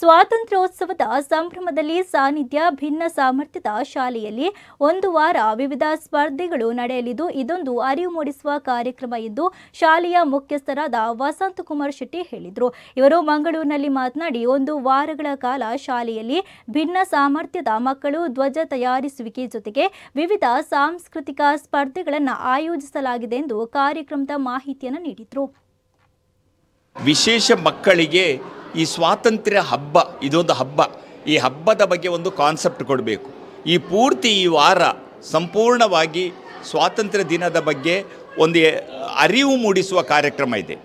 ಸ್ವಾತಂತ್ರ್ಯೋತ್ಸವದ ಸಂಭ್ರಮದಲ್ಲಿ ಸಾನ್ನಿಧ್ಯ ಭಿನ್ನ ಸಾಮರ್ಥ್ಯದ ಶಾಲೆಯಲ್ಲಿ ಒಂದು ವಾರ ವಿವಿಧ ಸ್ಪರ್ಧೆಗಳು ನಡೆಯಲಿದ್ದು ಇದೊಂದು ಅರಿವು ಮೂಡಿಸುವ ಕಾರ್ಯಕ್ರಮ ಎಂದು ಶಾಲೆಯ ಮುಖ್ಯಸ್ಥರಾದ ವಸಂತಕುಮಾರ್ ಶೆಟ್ಟಿ ಹೇಳಿದರು. ಇವರು ಮಂಗಳೂರಿನಲ್ಲಿ ಮಾತನಾಡಿ ಒಂದು ವಾರಗಳ ಕಾಲ ಶಾಲೆಯಲ್ಲಿ ಭಿನ್ನ ಸಾಮರ್ಥ್ಯದ ಮಕ್ಕಳು ಧ್ವಜ ತಯಾರಿಸುವಿಕೆ ಜೊತೆಗೆ ವಿವಿಧ ಸಾಂಸ್ಕೃತಿಕ ಸ್ಪರ್ಧೆಗಳನ್ನು ಆಯೋಜಿಸಲಾಗಿದೆ ಎಂದು ಕಾರ್ಯಕ್ರಮದ ಮಾಹಿತಿಯನ್ನು ನೀಡಿದರು. ವಿಶೇಷ ಮಕ್ಕಳಿಗೆ ಈ ಸ್ವಾತಂತ್ರ್ಯ ಹಬ್ಬ ಇದೊಂದು ಹಬ್ಬ. ಈ ಹಬ್ಬದ ಬಗ್ಗೆ ಒಂದು ಕಾನ್ಸೆಪ್ಟ್ ಕೊಡಬೇಕು. ಈ ವಾರ ಸಂಪೂರ್ಣವಾಗಿ ಸ್ವಾತಂತ್ರ್ಯ ದಿನದ ಬಗ್ಗೆ ಒಂದು ಅರಿವು ಮೂಡಿಸುವ ಕಾರ್ಯಕ್ರಮ ಇದೆ.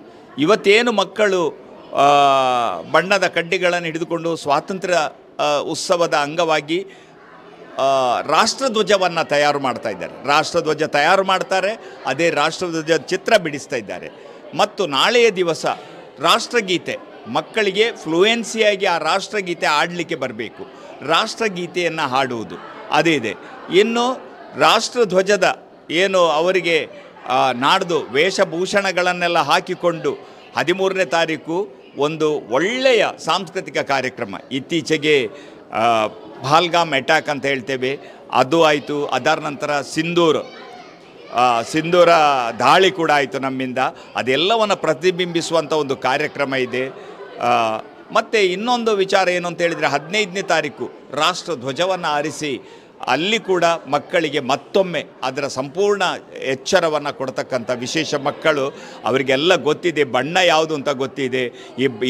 ಇವತ್ತೇನು ಮಕ್ಕಳು ಬಣ್ಣದ ಕಡ್ಡಿಗಳನ್ನು ಹಿಡಿದುಕೊಂಡು ಸ್ವಾತಂತ್ರ್ಯ ಉತ್ಸವದ ಅಂಗವಾಗಿ ರಾಷ್ಟ್ರಧ್ವಜವನ್ನು ತಯಾರು ಮಾಡ್ತಾ ಇದ್ದಾರೆ. ರಾಷ್ಟ್ರಧ್ವಜ ತಯಾರು ಮಾಡ್ತಾರೆ, ಅದೇ ರಾಷ್ಟ್ರಧ್ವಜ ಚಿತ್ರ ಬಿಡಿಸ್ತಾ ಇದ್ದಾರೆ. ಮತ್ತು ನಾಳೆಯ ದಿವಸ ರಾಷ್ಟ್ರಗೀತೆ ಮಕ್ಕಳಿಗೆ ಫ್ಲೂಯೆನ್ಸಿಯಾಗಿ ಆ ರಾಷ್ಟ್ರಗೀತೆ ಆಡಲಿಕ್ಕೆ ಬರಬೇಕು. ರಾಷ್ಟ್ರಗೀತೆಯನ್ನು ಹಾಡುವುದು ಅದೇ ಇದೆ. ಇನ್ನು ರಾಷ್ಟ್ರಧ್ವಜದ ಏನು ಅವರಿಗೆ ನಾಡ್ದು ವೇಷಭೂಷಣಗಳನ್ನೆಲ್ಲ ಹಾಕಿಕೊಂಡು 13ನೇ ತಾರೀಕು ಒಂದು ಒಳ್ಳೆಯ ಸಾಂಸ್ಕೃತಿಕ ಕಾರ್ಯಕ್ರಮ. ಇತ್ತೀಚೆಗೆ ಪಹಲ್ಗಾಮ್ ಅಟ್ಯಾಕ್ ಅಂತ ಹೇಳ್ತೇವೆ, ಅದು ಆಯಿತು. ಅದರ ನಂತರ ಸಿಂಧೂರ ದಾಳಿ ಕೂಡ ಆಯಿತು ನಮ್ಮಿಂದ. ಅದೆಲ್ಲವನ್ನು ಪ್ರತಿಬಿಂಬಿಸುವಂಥ ಒಂದು ಕಾರ್ಯಕ್ರಮ ಇದೆ. ಮತ್ತು ಇನ್ನೊಂದು ವಿಚಾರ ಏನು ಅಂತ ಹೇಳಿದರೆ 15ನೇ ತಾರೀಕು ರಾಷ್ಟ್ರಧ್ವಜವನ್ನು ಆರಿಸಿ ಅಲ್ಲಿ ಕೂಡ ಮಕ್ಕಳಿಗೆ ಮತ್ತೊಮ್ಮೆ ಅದರ ಸಂಪೂರ್ಣ ಎಚ್ಚರವನ್ನು ಕೊಡ್ತಕ್ಕಂಥ ವಿಶೇಷ ಮಕ್ಕಳು. ಅವರಿಗೆಲ್ಲ ಗೊತ್ತಿದೆ ಬಣ್ಣ ಯಾವುದು ಅಂತ ಗೊತ್ತಿದೆ.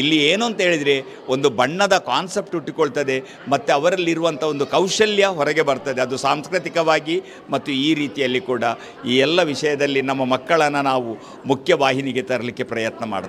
ಇಲ್ಲಿ ಏನು ಅಂತ ಹೇಳಿದರೆ ಒಂದು ಬಣ್ಣದ ಕಾನ್ಸೆಪ್ಟ್ ಹುಟ್ಟಿಕೊಳ್ತದೆ ಮತ್ತು ಅವರಲ್ಲಿರುವಂಥ ಒಂದು ಕೌಶಲ್ಯ ಹೊರಗೆ ಬರ್ತದೆ. ಅದು ಸಾಂಸ್ಕೃತಿಕವಾಗಿ ಮತ್ತು ಈ ರೀತಿಯಲ್ಲಿ ಕೂಡ ಈ ಎಲ್ಲ ವಿಷಯದಲ್ಲಿ ನಮ್ಮ ಮಕ್ಕಳನ್ನು ನಾವು ಮುಖ್ಯವಾಹಿನಿಗೆ ತರಲಿಕ್ಕೆ ಪ್ರಯತ್ನ ಮಾಡ್ತೇವೆ.